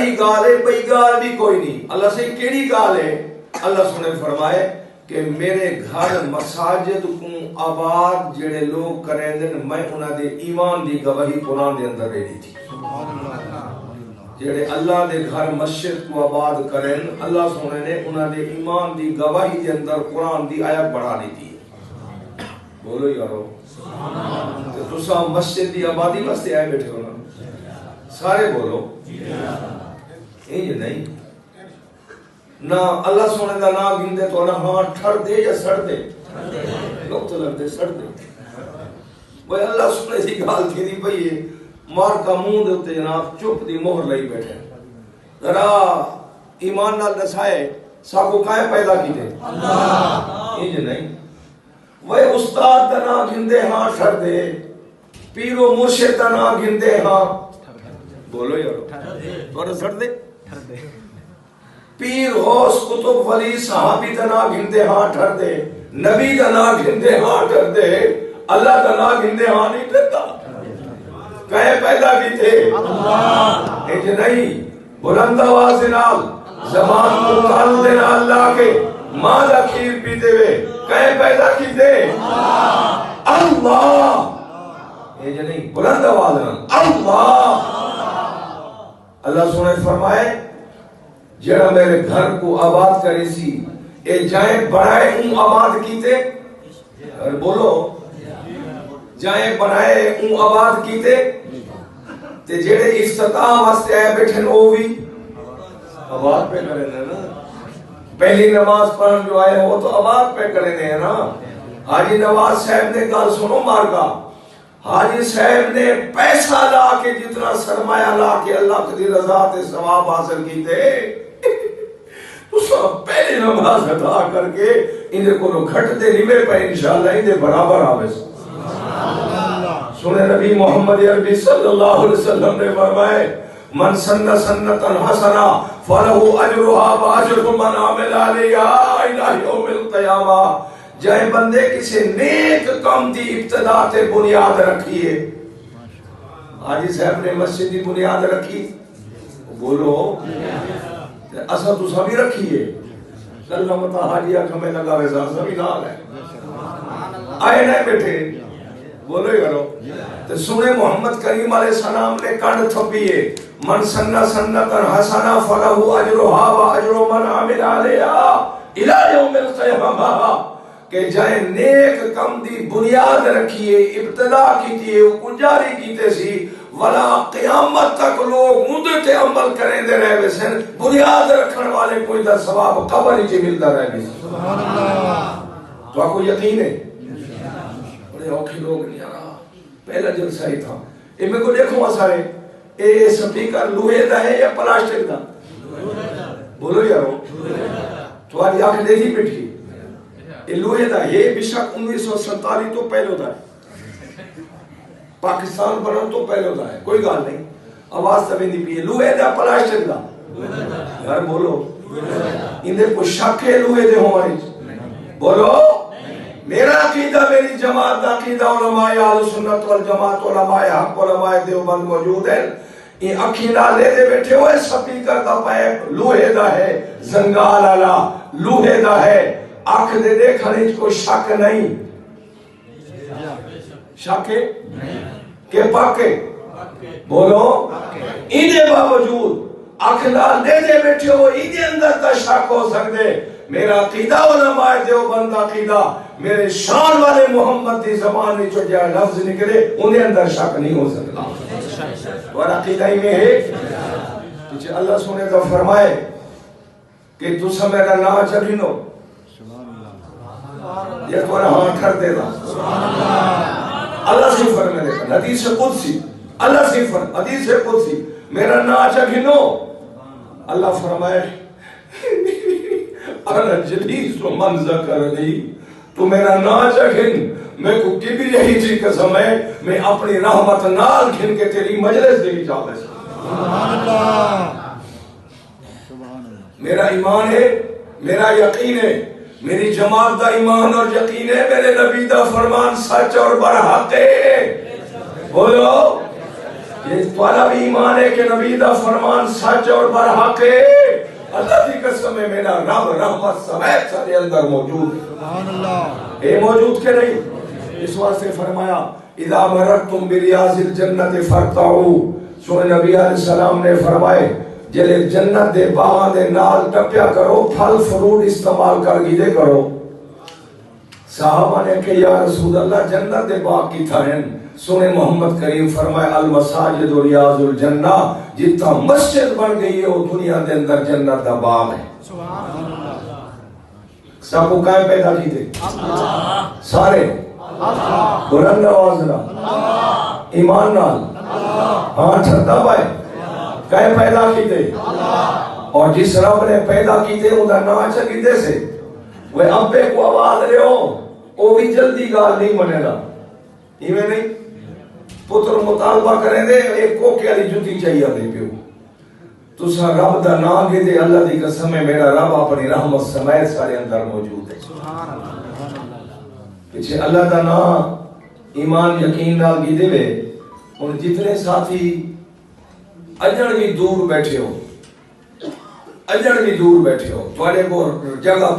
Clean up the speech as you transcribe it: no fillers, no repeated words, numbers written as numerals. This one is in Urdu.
صحیح گال ہے، بئی گال بھی کوئی نہیں. اللہ سے کیڑی گال ہے؟ اللہ سنے فرمائے کہ میرے گھر مساجد کو آباد جڑے لوگ کریں دن میں انہاں دے ایمان دی گواہی قرآن دے اندر دے دی تھی. جڑے اللہ دے گھر مسجد کو آباد کریں اللہ سونے نے انہاں دے ایمان دی گواہی دے اندر قرآن دی آیت بڑھا دی تھی. بولو یارو تو تسا مسجد دی آبادی واسطے آئے بیٹھے ہو نا؟ سارے بولو یہ نہیں نہ اللہ سونے دا نام گندے تو نہ ہاں ٹھر دے یا سڑ دے لوگ تو لگ دے سڑ دے. وہ اللہ سونے سی گال تھی نہیں پئی ہے مار کا منہ دے ہوتے جناب چپ دی مہر لئی بیٹھے. ذرا ایمان نال دسائے ساکو کائے پیدا کی دے اللہ یہ نہیں. وہ استاد دا نام گندے ہاں ٹھر دے، پیر و مرشد دا نام گندے ہاں بولو یارو تھوڑا سڑ دے. پیر ہوس کتب ولی صحابی دا نام گندے ہاں ٹھر دے، نبی دا نام گندے ہاں ٹھر دے، اللہ دا نام گندے ہاں نہیں ٹھرتا. کہے پیدا کی تھے اللہ ایک نہیں. بلند آواز نال زمان کو کال دینا اللہ کے ماں دا کھیر پیتے ہوئے کہے پیدا کی تھے اللہ ایک نہیں. بلند آواز نال اللہ. اللہ سنے فرمائے جڑا میرے گھر کو آباد کرے سی اے جائیں بڑھائے اون آباد کیتے. اور بولو جائیں بڑھائے اون آباد کیتے تے جڑے افتتاح واسطے آئے بیٹھے وہ بھی آباد پہ کرے نا. پہلی نماز پڑھن جو آئے وہ تو آباد پہ کرے نا. حاجی نواز صاحب نے گل سنو مارکا، حاجی صاحب نے پیسہ لا کے جتنا سرمایہ لا کے اللہ کی رضا تے ثواب حاصل کیتے تو سب پہلی نماز ادا کر کے انہیں کو گھٹ دے نہیں پہ انشاءاللہ انہیں برابر آوے. سنے نبی محمد عربی صلی اللہ علیہ وسلم نے فرمائے من سن سنتا حسنا فلہ اجرہا واجر من عمل علیہا الہ یوم القیامہ. جائے بندے کسی نیک کام دی ابتدا تے بنیاد رکھیے. حاجی صاحب نے مسجد دی بنیاد رکھی بولو اسا تو سبھی رکھیے. اللہ متا حاجیہ کھمیں لگا رضا سبھی نال ہے آئے نہ بیٹھے بولو یارو. تو سنے محمد کریم علیہ السلام نے کانڈ تھپیے من سنہ سنتا حسنا فلہ اجرہا واجر من عمل علیہا الہ یوم القیامہ. کہ جائیں نیک کم دی بنیاد رکھیے ابتدا کیتیے کو جاری کیتے سی ولا قیامت تک لوگ مدد تے عمل کریں دے رہے ویسن بنیاد رکھن والے کوئی دا ثواب قبر ہی ملتا رہے. سبحان اللہ. تو آپ کو یقین ہے بڑے اوکھے لوگ نہیں آ رہا. پہلا جلسہ ہی تھا اے میں کو دیکھو سارے اے سپیکر لوہے دا ہے یا پلاسٹک دا؟ بولو یارو تو آج آنکھ دیکھی بیٹھی یہ لوہے دا. یہ بشک 1947 تو پہلو دا ہے پاکستان بنن تو پہلو دا ہے کوئی گال نہیں. آواز تبھی نہیں پی لوہے دا پلاسٹک دا یار بولو اندھے کو شک ہے لوہے دے ہماری بولو. میرا عقیدہ میری جماعت دا عقیدہ علماء اہل سنت والجماعت علماء حق علماء دیوبند موجود ہیں. یہ اکھینا لے دے بیٹھے ہوئے سپیکر دا پائپ لوہے دا ہے زنگال آلا لوہے دا ہے. آنکھ دے دیکھنے کو شک نہیں شک ہے کہ پاکے بولو ایدے باوجود آنکھنا لے دے بیٹھے ہو ایدے اندر تا شک ہو سکتے. میرا عقیدہ علماء دیوبند عقیدہ میرے شان والے محمد دی زبان میں جو جائے لفظ نکلے انہیں اندر شک نہیں ہو سکتا. اور عقیدہ ہی میں ہے کچھ اللہ سنے کا فرمائے کہ تو سب میرا نام چلینو یہ تو ہاں کر دے دا. اللہ سے فرمائے دیکھا حدیث قدسی اللہ سے فرمائے حدیث قدسی میرا نام چلینو اللہ فرمائے انا جلیس و من ذکرنی تو میرا نام چکھن میں کو کبھی یہی چیز قسم ہے میں اپنی رحمت نال کھن کے تیری مجلس دے چاہتا ہے. سبحان اللہ. میرا ایمان ہے میرا یقین ہے میری جماعت دا ایمان اور یقین ہے میرے نبی دا فرمان سچ اور برحق ہے. بولو یہ تمہارا بھی ایمان ہے کہ نبی دا فرمان سچ اور برحق ہے؟ اللہ کی قسم ہے میرا رب رحمت سمیت سارے اندر موجود ہے. سبحان اللہ. اے موجود کے نہیں؟ اس واسطے فرمایا اذا مررتم بریاض الجنت فارتعوا. سونے نبی علیہ السلام نے فرمائے جلے جنت دے باغاں دے نال ٹپیا کرو پھل فروٹ استعمال کر گیدے کرو. صحابہ نے کہ یا رسول اللہ جنت دے باغ کی تھا ہیں؟ سونے محمد کریم فرمائے المساجد و ریاض الجنہ. جتنا مسجد بن گئی ہے وہ دنیا دے اندر جنت دا باغ ہے. سب کو کائیں پیدا کی تھے؟ سارے بلند آواز نہ ایمان نال ہاں ٹھنڈا پائے کہیں پیدا کی تھے. اور جس رب نے پیدا کی تھے وہ نام چکی دے سے وہ ابے کو آواز رہے ہو وہ بھی جلدی گال نہیں منے گا. ایویں نہیں پتر مطالبہ کریں دے ایک کوکے والی جوتی چاہیے نہیں پیو تسا رب دا نام کے دے. اللہ دی قسم ہے میرا رب اپنی رحمت سمیت سارے اندر موجود ہے. پیچھے اللہ دا نام ایمان یقین نال گی دے ان جتنے ساتھی اجڑ بھی دور بیٹھے ہو تو کو جگہ